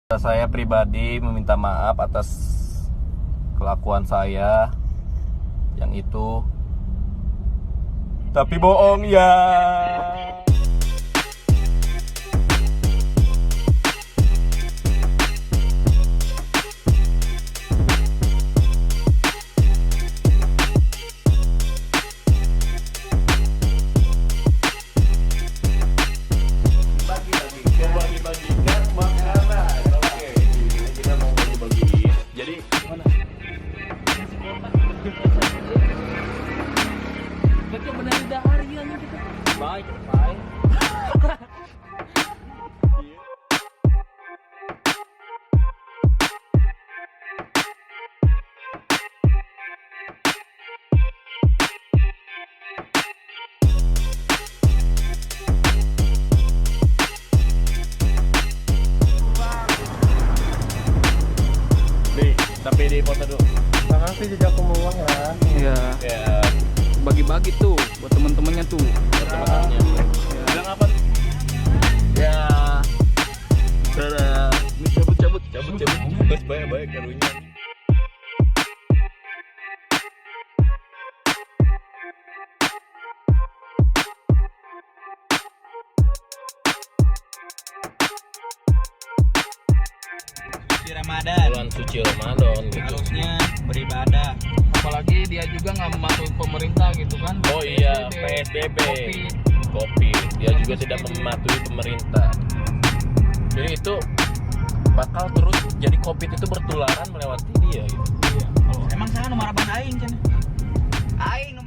Saya pribadi meminta maaf atas kelakuan saya yang itu. Tapi bohong ya. Bagi-bagikan makanan. Oke, ini kita mau bagi-bagi. Jadi mana? Baca benar dah hariannya kita. Baik. Nih, tapi di foto dulu. Makasih jejak pembuang ya. Iya. Ya, Bagi-bagi tuh buat teman-temannya tuh. buat teman-temannya. Bilang apa? Ya. Dadah. Ini cabut. Terus banyak karunya. Ramadan Bulan suci Ramadan gitu. harusnya beribadah. Apalagi dia juga nggak mematuhi pemerintah gitu kan. Oh iya, PSBB. Kopi. Dia juga tidak mematuhi pemerintah. Jadi itu bakal terus jadi COVID itu bertularan melewati dia gitu. Emang sana nomor abang aing kan? Aing